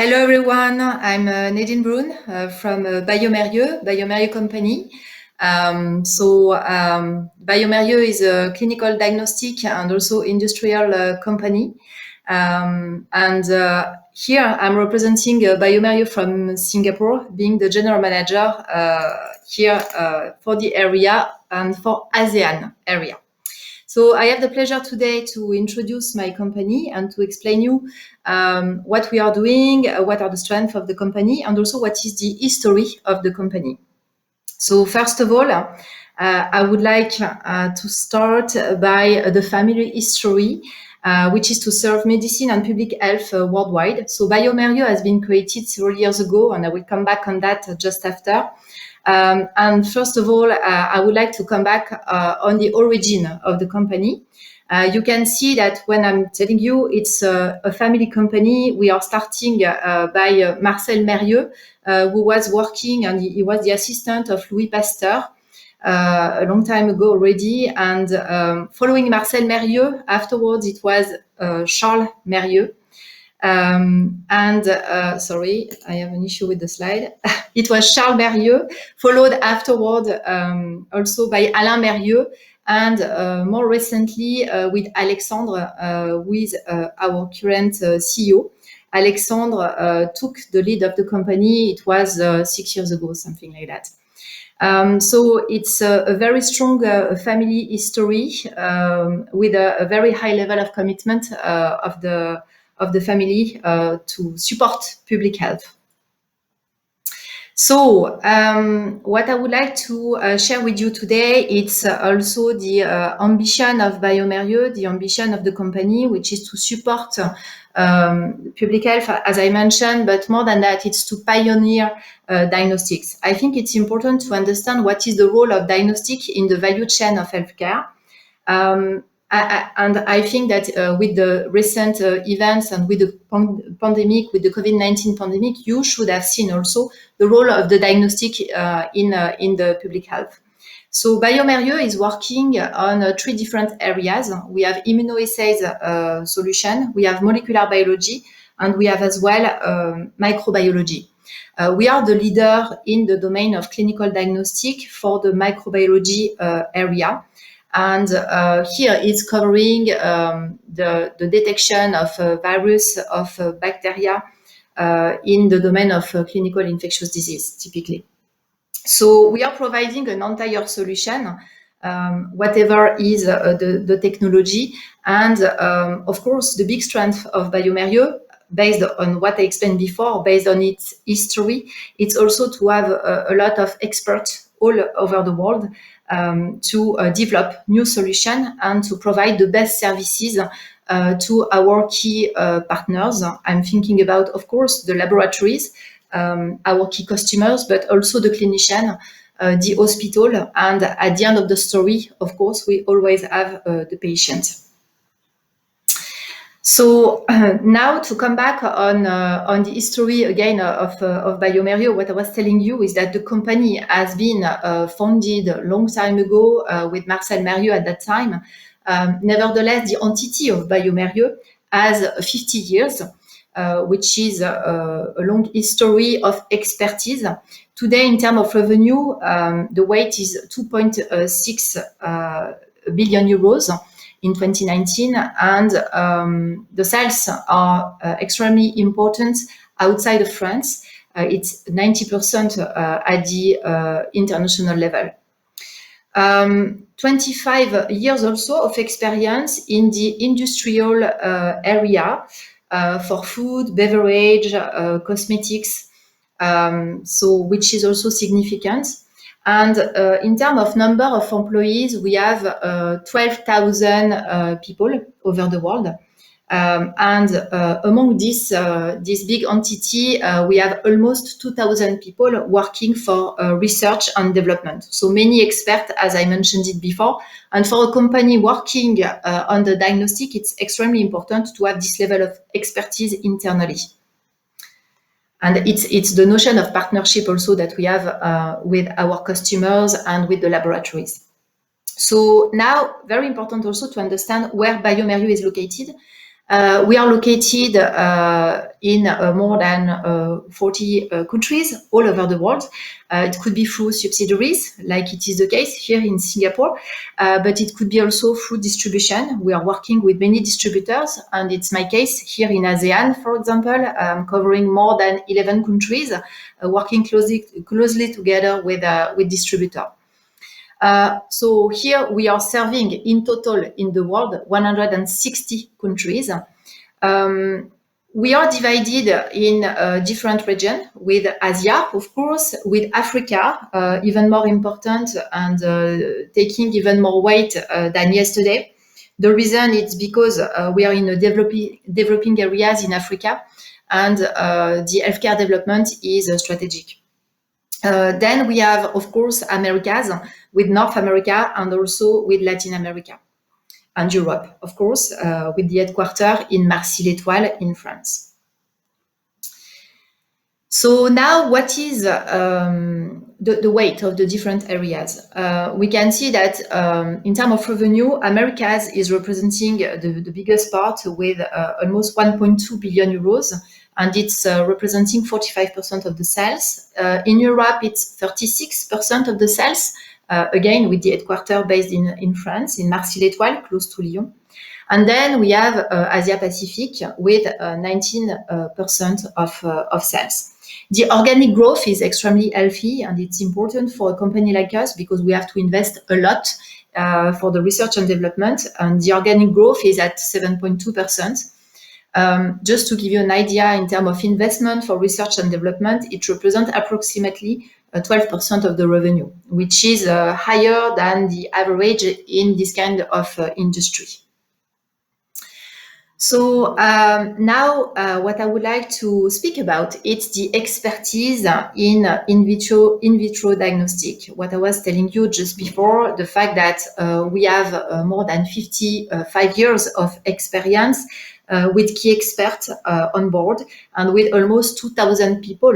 Hello everyone, I'm Nadine Brun from bioMérieux company. bioMérieux is a clinical diagnostic and also industrial company. Here I'm representing bioMérieux from Singapore, being the general manager here for the area and for ASEAN area. So I have the pleasure today to introduce my company and to explain you what we are doing, what are the strengths of the company, and also what is the history of the company. So first of all, I would like to start by the family history, which is to serve medicine and public health worldwide. So bioMérieux has been created several years ago, and I will come back on that just after. And first of all, I would like to come back on the origin of the company. You can see that when I'm telling you it's a family company, we are starting by Marcel Mérieux, who was working, and he was the assistant of Louis Pasteur a long time ago already. And following Marcel Mérieux, afterwards it was Charles Mérieux. Sorry, I have an issue with the slide. It was Charles Mérieux, followed afterward also by Alain Mérieux, and more recently with Alexandre, who is our current CEO. Alexandre took the lead of the company. It was 6 years ago, something like that. So it's a very strong family history with a very high level of commitment of the family to support public health. So what I would like to share with you today, it's also the ambition of bioMérieux, the ambition of the company, which is to support public health, as I mentioned, but more than that, it's to pioneer diagnostics. I think it's important to understand what is the role of diagnostic in the value chain of healthcare. And I think that with the recent events and with the pandemic, with the COVID-19 pandemic, you should have seen also the role of the diagnostic in the public health. So bioMérieux is working on 3 different areas. We have immunoassays solution, we have molecular biology, and we have as well microbiology. We are the leader in the domain of clinical diagnostic for the microbiology area. And here it's covering the detection of virus, of bacteria in the domain of clinical infectious disease, typically. So we are providing an entire solution, whatever is the technology. And of course, the big strength of bioMérieux, based on what I explained before, based on its history, it's also to have a lot of experts all over the world to develop new solutions and to provide the best services to our key partners. I'm thinking about, of course, the laboratories, our key customers, but also the clinician, the hospital, and at the end of the story, of course, we always have the patient. So now to come back on the history again of bioMérieux, what I was telling you is that the company has been founded a long time ago with Marcel Mérieux at that time. Nevertheless, the entity of bioMérieux has 50 years, which is a long history of expertise. Today, in terms of revenue, the weight is 2.6 billion euros in 2019, and the sales are extremely important outside of France. It's 90% at the international level. 25 years also of experience in the industrial area for food, beverage, cosmetics, which is also significant. And in terms of number of employees, we have 12,000 people over the world. Among this big entity, we have almost 2,000 people working for research and development. So many experts, as I mentioned it before. And for a company working on the diagnostic, it's extremely important to have this level of expertise internally. And it's the notion of partnership also that we have with our customers and with the laboratories. So now, very important also to understand where bioMérieux is located. We are located in more than 40 countries all over the world. It could be through subsidiaries, like it is the case here in Singapore, but it could be also through distribution. We are working with many distributors, and it's my case here in ASEAN, for example, covering more than 11 countries, working closely together with distributors. So here we are serving in total in the world 160 countries. We are divided in different regions, with Asia, of course, with Africa, even more important and taking even more weight than yesterday. The reason is because we are in a developing areas in Africa, and the healthcare development is strategic. Then we have, of course, Americas, with North America and also with Latin America. And Europe, of course, with the headquarters in Marcy-l'Étoile in France. So now, what is the weight of the different areas? We can see that in terms of revenue, Americas is representing the biggest part with almost 1.2 billion euros, and it's representing 45% of the sales. In Europe, it's 36% of the sales, again with the headquarters based in France, in Marcy-l'Étoile, close to Lyon. And then we have Asia Pacific with 19% of sales. The organic growth is extremely healthy, and it's important for a company like us because we have to invest a lot for the research and development, and the organic growth is at 7.2%. Just to give you an idea, in terms of investment for research and development, it represents approximately 12% of the revenue, which is higher than the average in this kind of industry. So now what I would like to speak about, it's the expertise in vitro diagnostic. What I was telling you just before, the fact that we have more than 55 years of experience with key experts on board, and with almost 2,000 people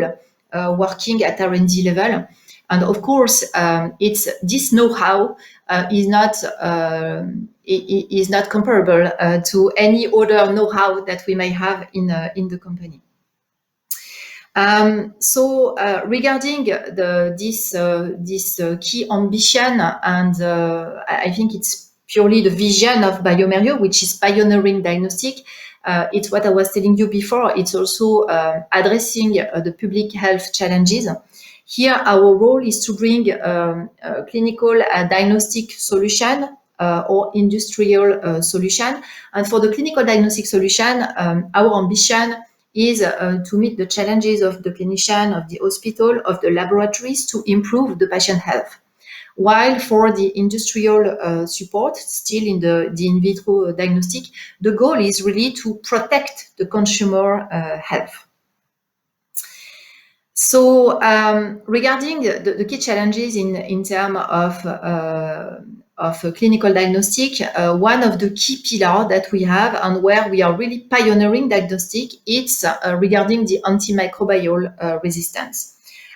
working at R&D level. And of course, it's this know-how is not comparable to any other know-how that we may have in the company. So regarding this key ambition, and I think it's purely the vision of bioMérieux, which is pioneering diagnostic. It's what I was telling you before. It's also addressing the public health challenges. Here, our role is to bring clinical diagnostic solution or industrial solution. And for the clinical diagnostic solution, our ambition is to meet the challenges of the clinician, of the hospital, of the laboratories to improve the patient health. While for the industrial support, still in the in vitro diagnostic, the goal is really to protect the consumer health. So regarding the key challenges in terms of clinical diagnostic, one of the key pillars that we have and where we are really pioneering diagnostic, it's regarding the antimicrobial resistance.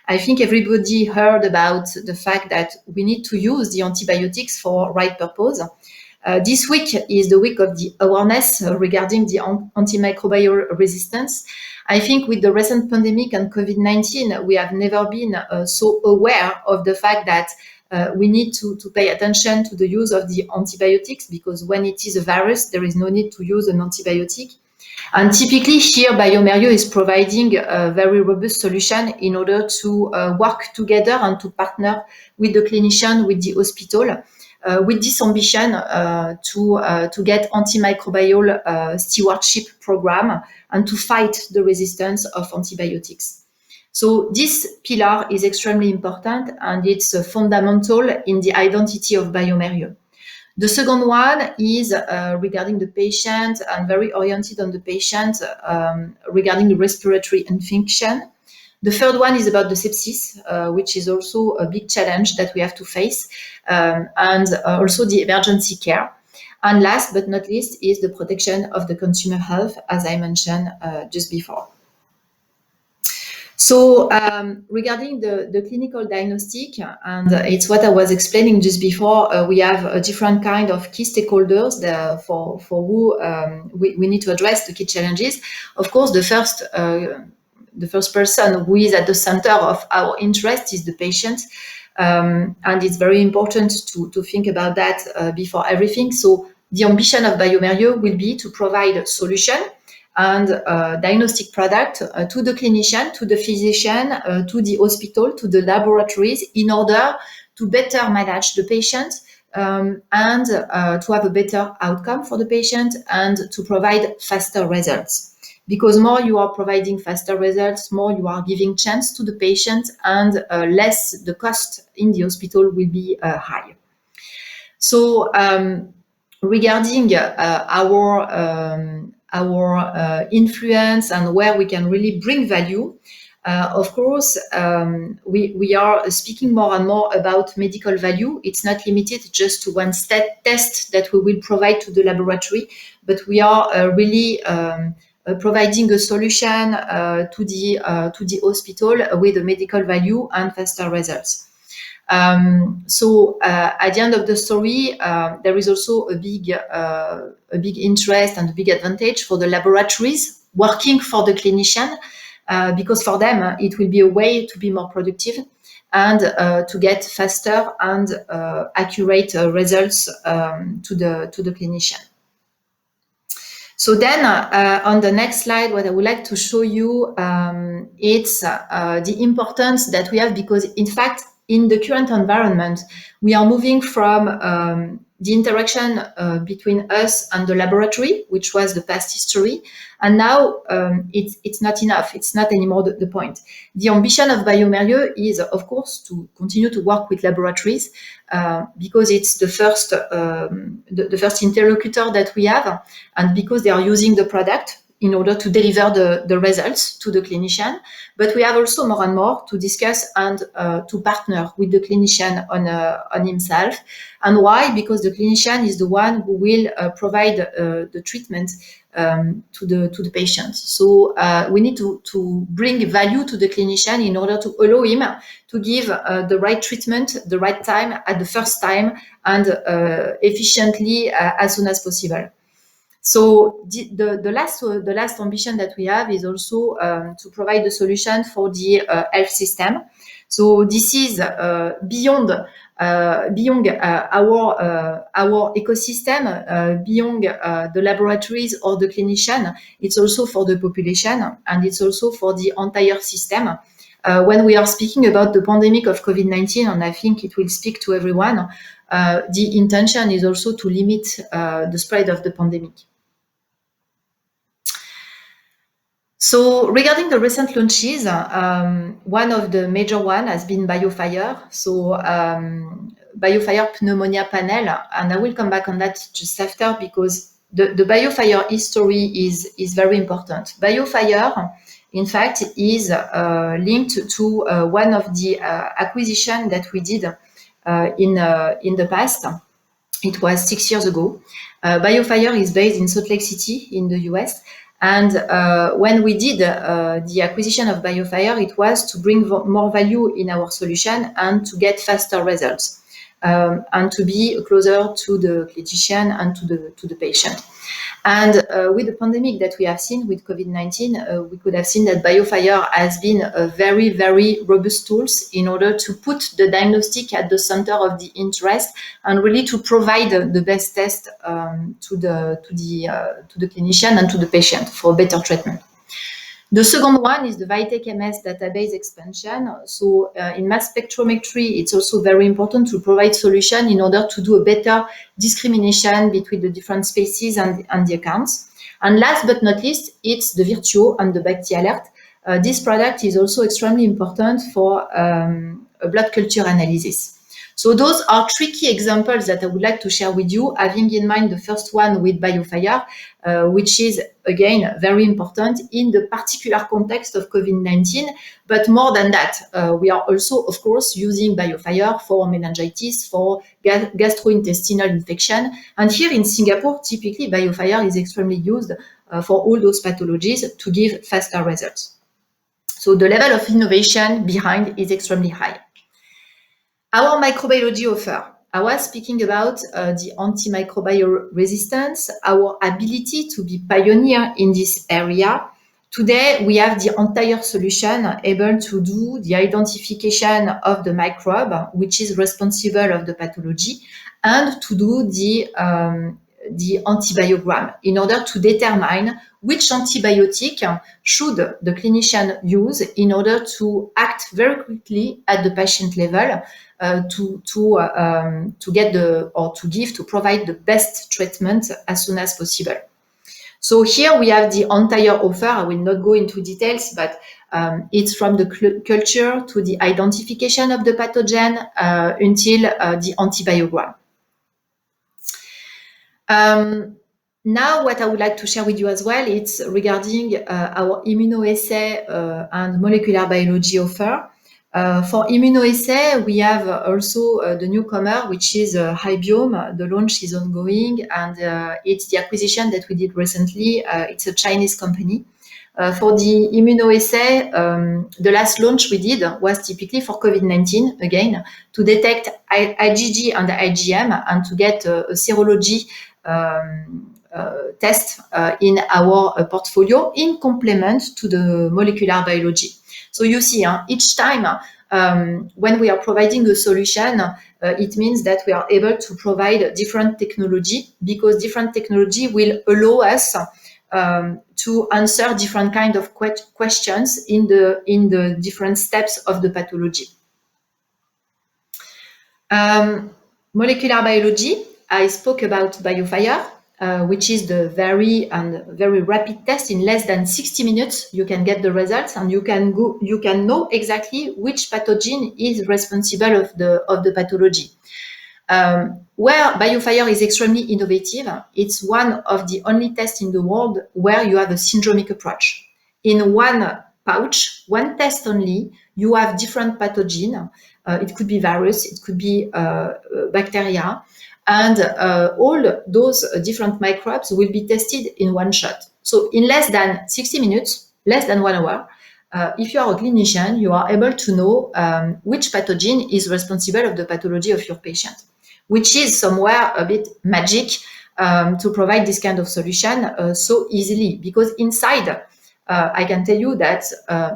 I think everybody heard about the fact that we need to use the antibiotics for right purpose. This week is the week of the awareness regarding the antimicrobial resistance. I think with the recent pandemic and COVID-19, we have never been so aware of the fact that we need to pay attention to the use of the antibiotics, because when it is a virus, there is no need to use an antibiotic. And typically here, bioMérieux is providing a very robust solution in order to work together and to partner with the clinician, with the hospital, with this ambition to get antimicrobial stewardship program and to fight the resistance of antibiotics. So this pillar is extremely important, and it's fundamental in the identity of bioMérieux. The second one is regarding the patient and very oriented on the patient regarding the respiratory infection. The third one is about the sepsis, which is also a big challenge that we have to face, and also the emergency care. And last but not least is the protection of the consumer health, as I mentioned just before. So regarding the clinical diagnostic, and it's what I was explaining just before, we have a different kind of key stakeholders for who we need to address the key challenges. Of course, the first person who is at the center of our interest is the patient. And it's very important to think about that before everything. So the ambition of bioMérieux will be to provide a solution and diagnostic product to the clinician, to the physician, to the hospital, to the laboratories in order to better manage the patient and to have a better outcome for the patient and to provide faster results. Because more you are providing faster results, more you are giving chance to the patient and less the cost in the hospital will be high. So regarding our influence and where we can really bring value, of course, we are speaking more and more about medical value. It's not limited just to one test that we will provide to the laboratory, but we are really providing a solution to the hospital with a medical value and faster results. So at the end of the story, there is also a big interest and a big advantage for the laboratories working for the clinician, because for them it will be a way to be more productive and to get faster and accurate results to the clinician. So then on the next slide, what I would like to show you, it's the importance that we have, because in fact, in the current environment, we are moving from the interaction between us and the laboratory, which was the past history. And now it's not enough. It's not anymore the point. The ambition of bioMérieux is, of course, to continue to work with laboratories because it's the first interlocutor that we have, and because they are using the product in order to deliver the results to the clinician. But we have also more and more to discuss and to partner with the clinician on himself. And why? Because the clinician is the one who will provide the treatment to the patient. So we need to bring value to the clinician in order to allow him to give the right treatment, the right time, at the first time, and efficiently as soon as possible. So the last ambition that we have is also to provide the solution for the health system. So this is beyond our ecosystem, beyond the laboratories or the clinician. It's also for the population, and it's also for the entire system. When we are speaking about the pandemic of COVID-19, and I think it will speak to everyone, the intention is also to limit the spread of the pandemic. So regarding the recent launches, one of the major one has been BioFire. So BioFire pneumonia panel, and I will come back on that just after, because the BioFire history is very important. BioFire, in fact, is linked to one of the acquisition that we did in the past. It was 6 years ago. BioFire is based in Salt Lake City in the US. And when we did the acquisition of BioFire, it was to bring more value in our solution and to get faster results and to be closer to the clinician and to the patient. And with the pandemic that we have seen with COVID-19, we could have seen that BioFire has been a very, very robust tools in order to put the diagnostic at the center of the interest and really to provide the best test to the clinician and to the patient for better treatment. The second one is the VITEK MS database expansion. So in mass spectrometry, it's also very important to provide solution in order to do a better discrimination between the different species and the accounts. And last but not least, it's the Virtuo and the BacT-Alert. This product is also extremely important for a blood culture analysis. So those are 3 key examples that I would like to share with you, having in mind the first one with BioFire, which is, again, very important in the particular context of COVID-19. But more than that, we are also, of course, using BioFire for meningitis, for gastrointestinal infection. And here in Singapore, typically, BioFire is extremely used for all those pathologies to give faster results. So the level of innovation behind is extremely high. Our microbiology offer. I was speaking about the antimicrobial resistance, our ability to be pioneer in this area. Today, we have the entire solution able to do the identification of the microbe, which is responsible of the pathology, and to do the antibiogram in order to determine which antibiotic should the clinician use in order to act very quickly at the patient level to get to provide the best treatment as soon as possible. So here we have the entire offer. I will not go into details, but it's from the culture to the identification of the pathogen until the antibiogram. Now, what I would like to share with you as well, it's regarding our immunoassay and molecular biology offer. For immunoassay, we have also the newcomer, which is Hybiome. The launch is ongoing, and it's the acquisition that we did recently. It's a Chinese company. For the immunoassay, the last launch we did was typically for COVID-19, again, to detect IgG and IgM and to get a serology test in our portfolio in complement to the molecular biology. So you see, each time when we are providing a solution, it means that we are able to provide different technology, because different technology will allow us to answer different kind of questions in the different steps of the pathology. Molecular biology, I spoke about BioFire, which is the very rapid test. In less than 60 minutes, you can get the results, and you can know exactly which pathogen is responsible of the pathology. Where BioFire is extremely innovative, it's one of the only tests in the world where you have a syndromic approach. In one pouch, one test only, you have different pathogen. It could be virus, it could be bacteria, and all those different microbes will be tested in one shot. So in less than 60 minutes, less than 1 hour, if you are a clinician, you are able to know which pathogen is responsible of the pathology of your patient, which is somewhere a bit magic to provide this kind of solution so easily, because inside, I can tell you that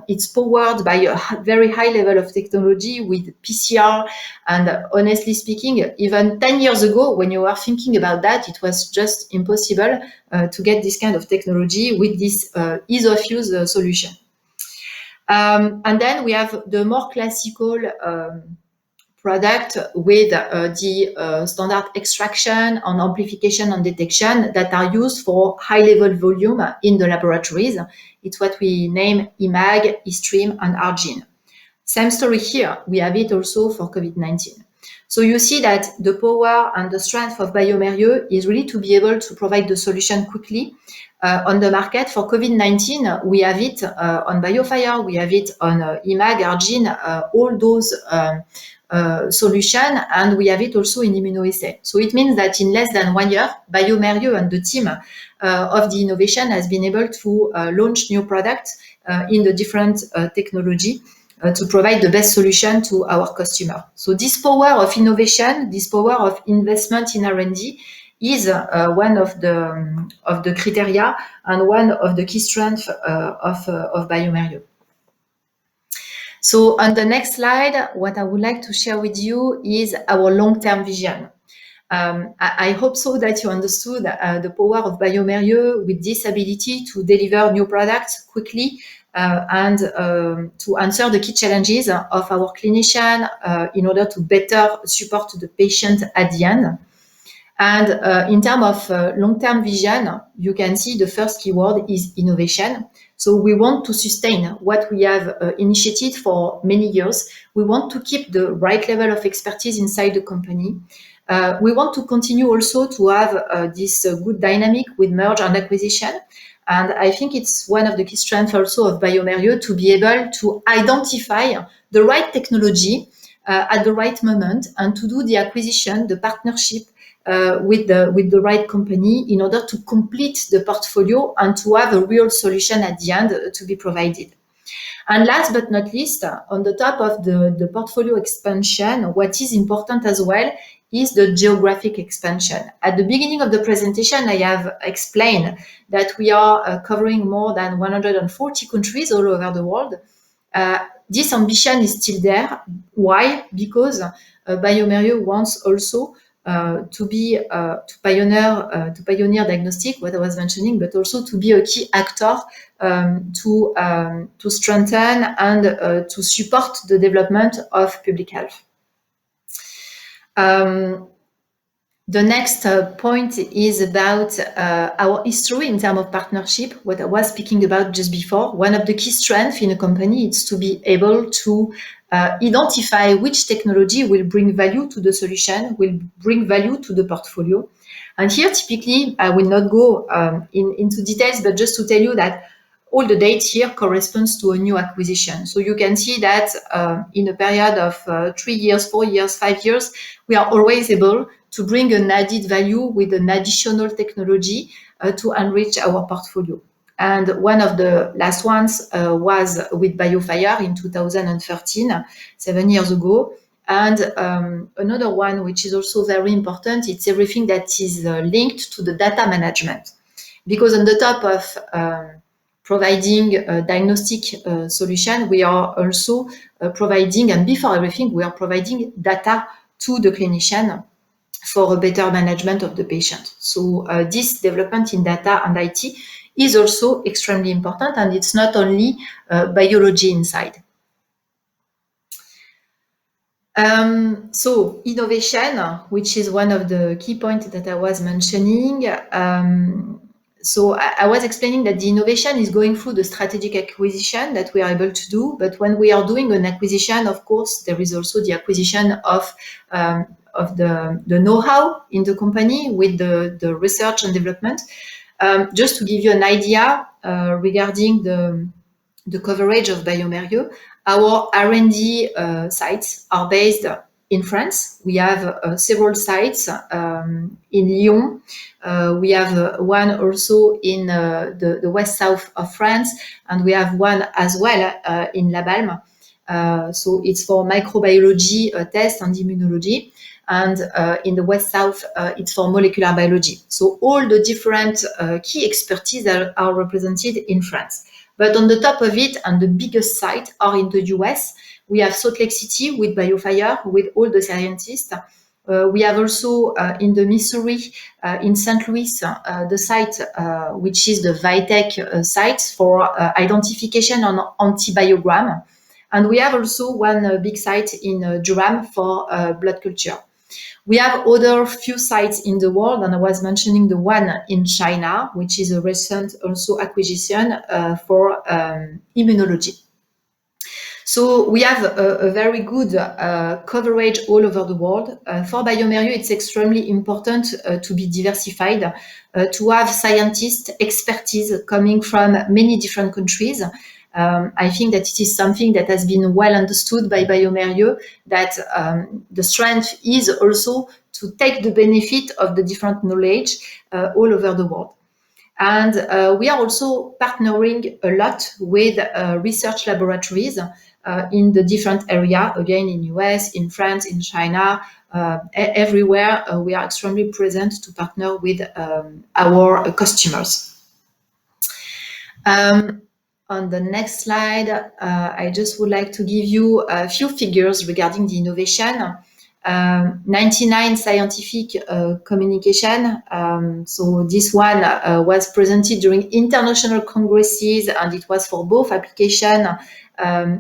it's powered by a very high level of technology with PCR. And honestly speaking, even 10 years ago, when you were thinking about that, it was just impossible to get this kind of technology with this ease of use solution. And then we have the more classical product with the standard extraction and amplification and detection that are used for high-level volume in the laboratories. It's what we name IMAG, eStream, and ARGENE. Same story here. We have it also for COVID-19. So you see that the power and the strength of bioMérieux is really to be able to provide the solution quickly on the market. For COVID-19, we have it on BioFire, we have it on IMAG, ARGENE, all those solution, and we have it also in immunoassay. So it means that in less than 1 year, bioMérieux and the team of the innovation has been able to launch new products in the different technology to provide the best solution to our customer. So this power of innovation, this power of investment in R&D is one of the criteria and one of the key strengths of bioMérieux. So on the next slide, what I would like to share with you is our long-term vision. I hope so that you understood the power of bioMérieux with this ability to deliver new products quickly and to answer the key challenges of our clinician in order to better support the patient at the end. And in terms of long-term vision, you can see the first keyword is innovation. So we want to sustain what we have initiated for many years. We want to keep the right level of expertise inside the company. We want to continue also to have this good dynamic with merge and acquisition. And I think it's one of the key strengths also of bioMérieux to be able to identify the right technology at the right moment and to do the acquisition, the partnership with the right company in order to complete the portfolio and to have a real solution at the end to be provided. And last but not least, on the top of the portfolio expansion, what is important as well is the geographic expansion. At the beginning of the presentation, I have explained that we are covering more than 140 countries all over the world. This ambition is still there. Why? Because bioMérieux wants also to pioneer diagnostic, what I was mentioning, but also to be a key actor to strengthen and to support the development of public health. The next point is about our history in terms of partnership, what I was speaking about just before. One of the key strengths in a company is to be able to identify which technology will bring value to the solution, will bring value to the portfolio. And here, typically, I will not go into details, but just to tell you that all the dates here corresponds to a new acquisition. So you can see that in a period of 3 years, 4 years, 5 years, we are always able to bring an added value with an additional technology to enrich our portfolio. And one of the last ones was with BioFire in 2013, 7 years ago. And another one, which is also very important, it's everything that is linked to the data management. Because on the top of providing a diagnostic solution, we are also providing, and before everything, we are providing data to the clinician for a better management of the patient. So this development in data and IT is also extremely important, and it's not only biology inside. So innovation, which is one of the key points that I was mentioning. So I was explaining that the innovation is going through the strategic acquisition that we are able to do. But when we are doing an acquisition, of course, there is also the acquisition of the know-how in the company with the research and development. Just to give you an idea regarding the coverage of bioMérieux, our R&D sites are based in France. We have several sites in Lyon. We have one also in the west-south of France, and we have one as well in La Balme. So it's for microbiology tests and immunology. And in the west-south, it's for molecular biology. So all the different key expertise are represented in France. But on the top of it, and the biggest site are in the US, we have Salt Lake City with BioFire, with all the scientists. We have also in the Missouri, in St. Louis, the site, which is the Vitec site for identification on antibiogram. And we have also one big site in Durham for blood culture. We have other few sites in the world, and I was mentioning the one in China, which is a recent also acquisition for immunology. So we have a very good coverage all over the world. For bioMérieux, it's extremely important to be diversified, to have scientists, expertise coming from many different countries. I think that it is something that has been well understood by bioMérieux, that the strength is also to take the benefit of the different knowledge all over the world. And we are also partnering a lot with research laboratories in the different area, again, in US, in France, in China, everywhere. We are extremely present to partner with our customers. On the next slide, I just would like to give you a few figures regarding the innovation. 99 scientific communication. So this one was presented during international congresses, and it was for both application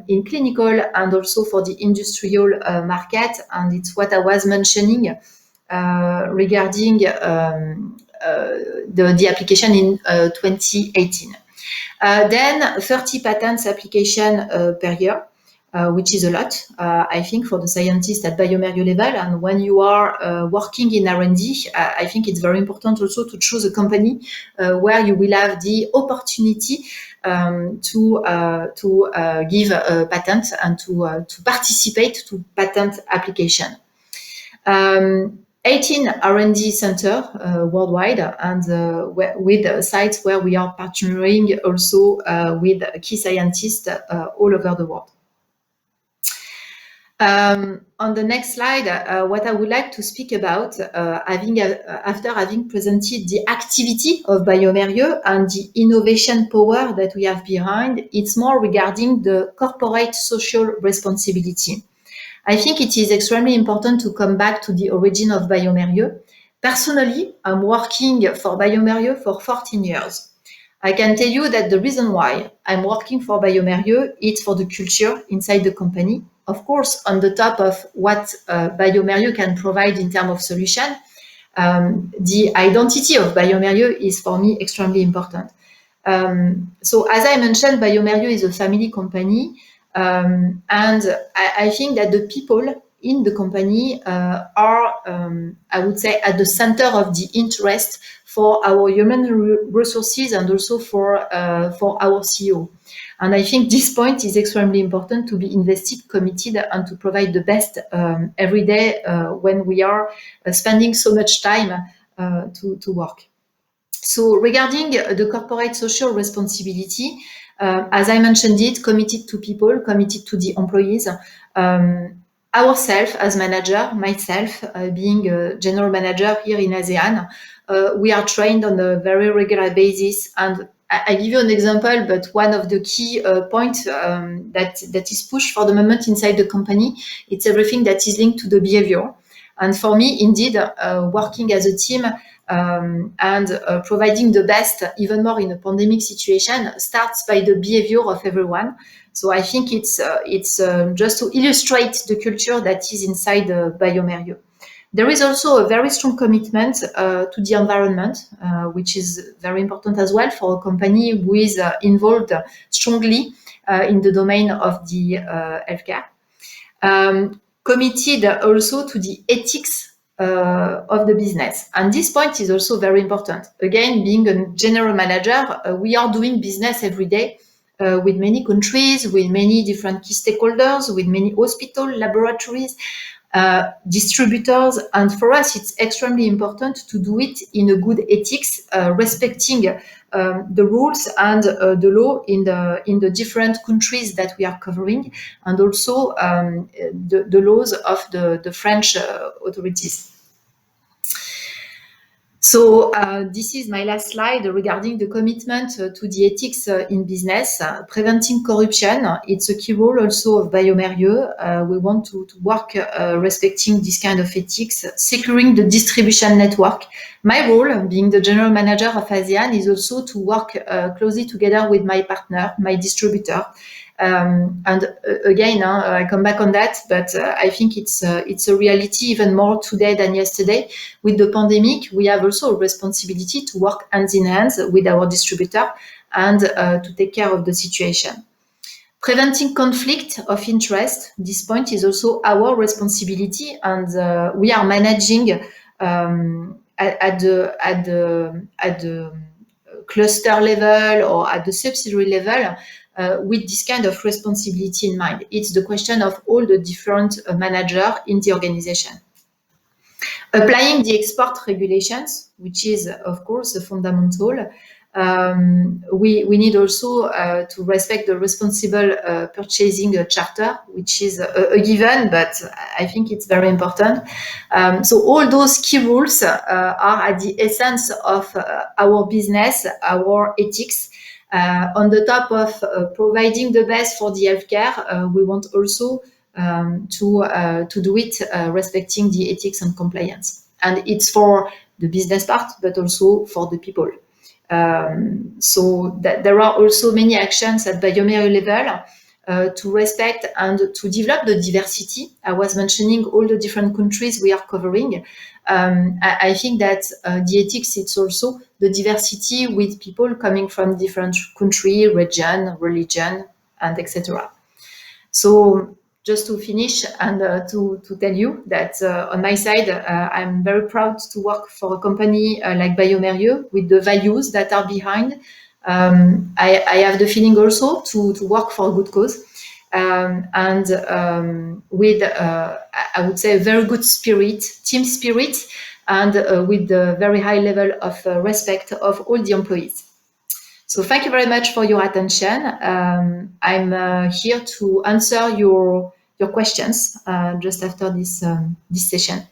in clinical and also for the industrial market. And it's what I was mentioning regarding the application in 2018. Then 30 patents application per year, which is a lot, I think, for the scientists at bioMérieux level. And when you are working in R&D, I think it's very important also to choose a company where you will have the opportunity to give a patent and to participate to patent application. 18 R&D center worldwide, and with sites where we are partnering also with key scientists all over the world. On the next slide, what I would like to speak about, after having presented the activity of bioMérieux and the innovation power that we have behind, it's more regarding the corporate social responsibility. I think it is extremely important to come back to the origin of bioMérieux. Personally, I'm working for bioMérieux for 14 years. I can tell you that the reason why I'm working for bioMérieux is for the culture inside the company. Of course, on the top of what bioMérieux can provide in terms of solution, the identity of bioMérieux is for me extremely important. So as I mentioned, bioMérieux is a family company, and I think that the people in the company are, I would say, at the center of the interest for our human resources and also for our CEO. And I think this point is extremely important to be invested, committed, and to provide the best every day when we are spending so much time to work. So regarding the corporate social responsibility, as I mentioned it, committed to people, committed to the employees. Ourselves as manager, myself being a general manager here in ASEAN, we are trained on a very regular basis. And I give you an example, but one of the key points that is pushed for the moment inside the company, it's everything that is linked to the behavior. And for me, indeed, working as a team and providing the best, even more in a pandemic situation, starts by the behavior of everyone. So I think it's just to illustrate the culture that is inside bioMérieux. There is also a very strong commitment to the environment, which is very important as well for a company who is involved strongly in the domain of the healthcare. Committed also to the ethics of the business. And this point is also very important. Again, being a general manager, we are doing business every day with many countries, with many different key stakeholders, with many hospitals, laboratories, distributors. And for us, it's extremely important to do it in a good ethics, respecting the rules and the law in the different countries that we are covering, and also the laws of the French authorities. So this is my last slide regarding the commitment to the ethics in business. Preventing corruption, it's a key role also of bioMérieux. We want to work respecting this kind of ethics, securing the distribution network. My role, being the general manager of ASEAN, is also to work closely together with my partner, my distributor. And again, I come back on that, but I think it's a reality even more today than yesterday. With the pandemic, we have also a responsibility to work hand in hand with our distributor and to take care of the situation. Preventing conflict of interest, this point is also our responsibility, and we are managing at the cluster level or at the subsidiary level with this kind of responsibility in mind. It's the question of all the different managers in the organization. Applying the export regulations, which is, of course, a fundamental. We need also to respect the responsible purchasing charter, which is a given, but I think it's very important. So all those key rules are at the essence of our business, our ethics. On the top of providing the best for the healthcare, we want also to do it respecting the ethics and compliance. And it's for the business part, but also for the people. So that there are also many actions at bioMérieux level to respect and to develop the diversity. I was mentioning all the different countries we are covering. I think that the ethics, it's also the diversity with people coming from different country, region, religion, and etc. So just to finish and to tell you that on my side, I'm very proud to work for a company like bioMérieux with the values that are behind. I have the feeling also to work for a good cause. and with, I would say, a very good spirit, team spirit, and with the very high level of respect of all the employees. So thank you very much for your attention. I'm here to answer your questions just after this session.